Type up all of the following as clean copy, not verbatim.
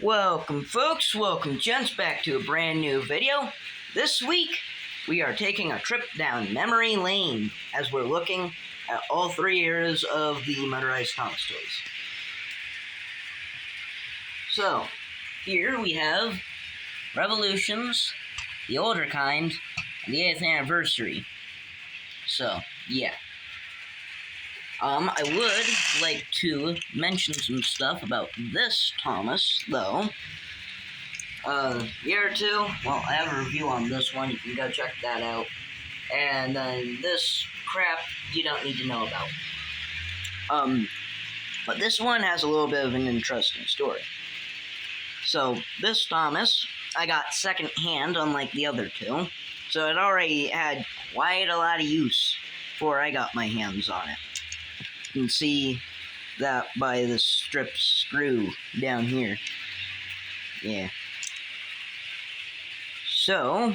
Welcome folks, welcome gents back to a brand new video. This week we are taking a trip down memory lane as we're looking at all three eras of the motorized Thomas toys. So here we have Revolutions, the older kind, and the 8th anniversary. So yeah. I would like to mention some stuff about this Thomas, though. Year 2, well, I have a review on this one, you can go check that out. And then this crap, you don't need to know about. But this one has a little bit of an interesting story. So, this Thomas, I got second hand, unlike the other two. So it already had quite a lot of use before I got my hands on it. You can see that by the strip screw down here. Yeah. So,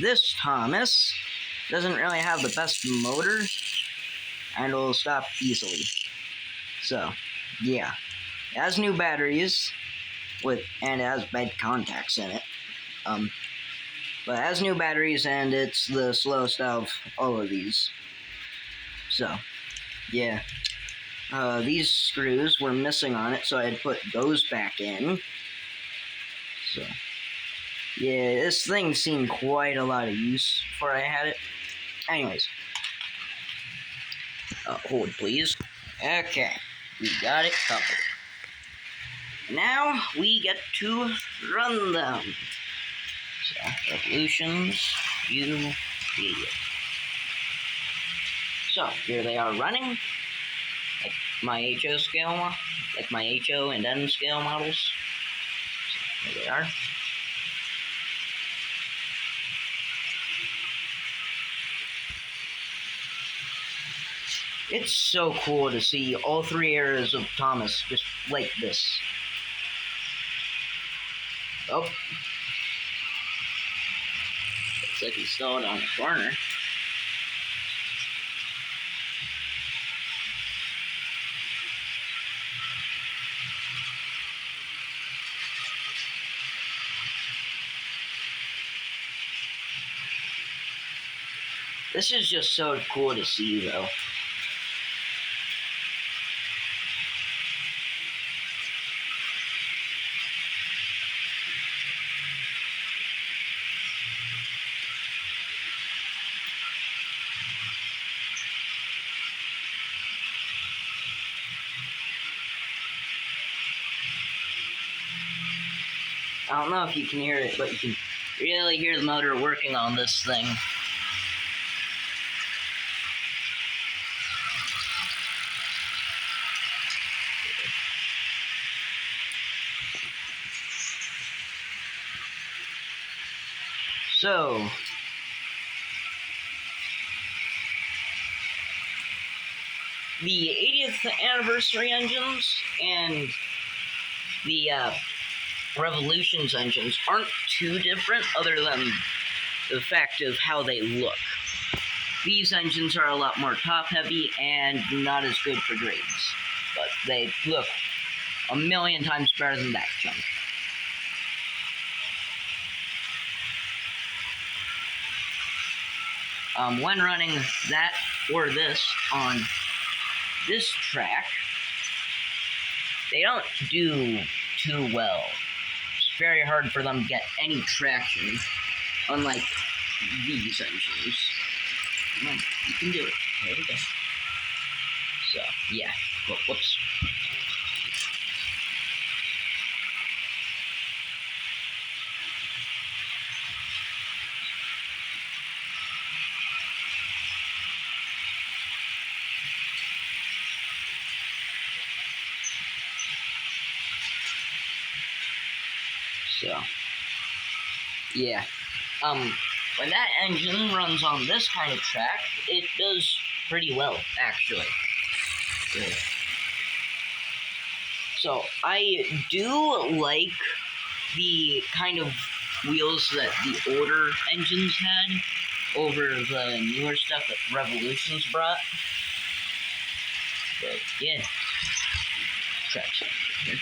this Thomas doesn't really have the best motor, and will stop easily. So, yeah. It has new batteries, and it has bed contacts in it. But it has new batteries, and it's the slowest out of all of these. So, yeah. These screws were missing on it, so I had to put those back in. So, yeah, this thing seen quite a lot of use before I had it. Anyways. Hold, please. Okay, we got it covered. Now, we get to run them. So, Revolutions, you idiot. So, here they are running. Like my HO scale, like my HO and N scale models. So, here they are. It's so cool to see all three eras of Thomas just like this. Oh. Looks like he's still on the corner. This is just so cool to see, though. I don't know if you can hear it, but you can really hear the motor working on this thing. So, the 80th anniversary engines and the Revolutions engines aren't too different other than the fact of how they look. These engines are a lot more top-heavy and not as good for grades, but they look a million times better than that junk. When running that or this on this track, they don't do too well. It's very hard for them to get any traction, unlike these engines. Come on, you can do it. There we go. So, yeah. Whoops. So, yeah. When that engine runs on this kind of track, it does pretty well, actually. Yeah. So, I do like the kind of wheels that the older engines had over the newer stuff that Revolutions brought. But, yeah. Traction here.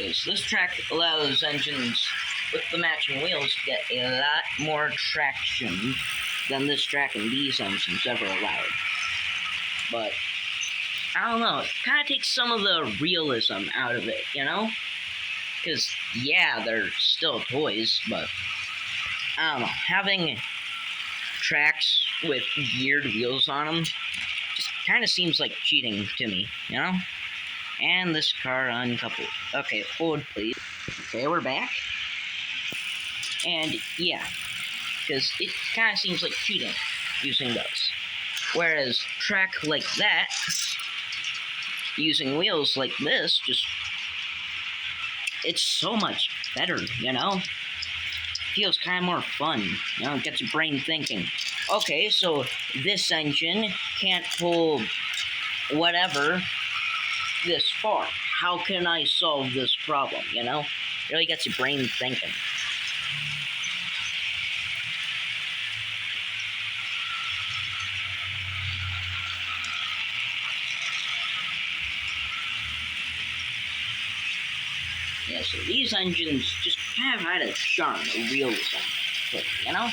because this track allows engines with the matching wheels to get a lot more traction than this track and these engines ever allowed. But I don't know, it kind of takes some of the realism out of it, you know? Because, yeah, they're still toys, but I don't know, having tracks with geared wheels on them just kind of seems like cheating to me, you know? And this car uncoupled. Okay, hold please. Okay, we're back. And yeah, because it kind of seems like cheating using those. Whereas track like that, using wheels like this, just, it's so much better, you know? Feels kind of more fun, you know, it gets your brain thinking. Okay, so this engine can't pull whatever this far. How can I solve this problem, you know? It really gets your brain thinking. Yeah, so these engines just kind of had a charm, a realism to them, you know?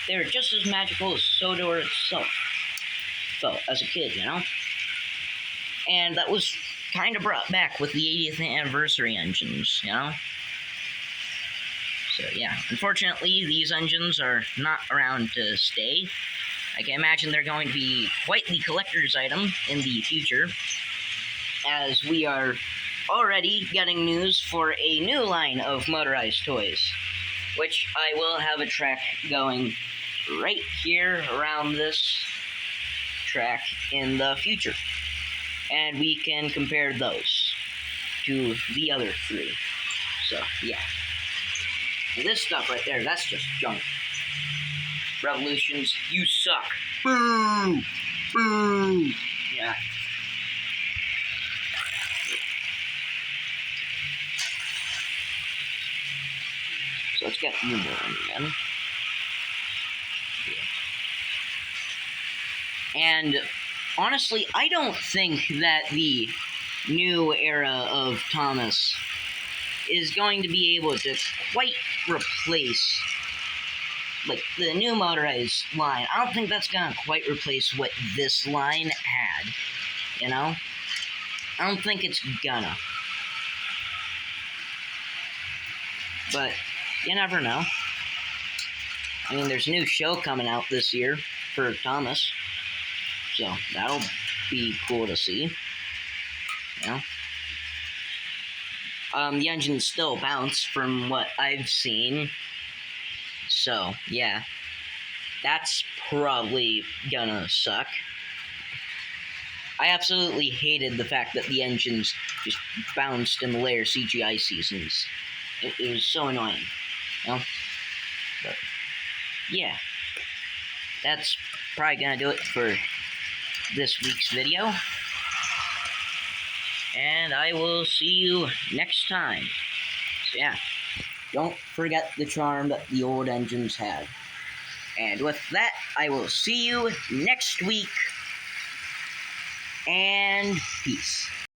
They were just as magical as Sodor itself felt as a kid, you know? And that was kind of brought back with the 80th anniversary engines, you know? So, yeah. Unfortunately, these engines are not around to stay. I can imagine they're going to be quite the collector's item in the future, as we are already getting news for a new line of motorized toys, which I will have a track going right here around this track in the future. And we can compare those to the other three. So, yeah. And this stuff right there, that's just junk. Revolutions, you suck. Boo! Boo! Yeah. So let's get you more again. And honestly, I don't think that the new era of Thomas is going to be able to quite replace, like, the new motorized line. I don't think that's going to quite replace what this line had, you know? I don't think it's gonna. But you never know. I mean, there's a new show coming out this year for Thomas, so that'll be cool to see, you know? The engines still bounce from what I've seen, so yeah, that's probably gonna suck. I absolutely hated the fact that the engines just bounced in the later CGI seasons. It was so annoying, you know? But yeah, that's probably gonna do it for this week's video. And I will see you next time. So yeah, don't forget the charm that the old engines had. And with that, I will see you next week. And peace.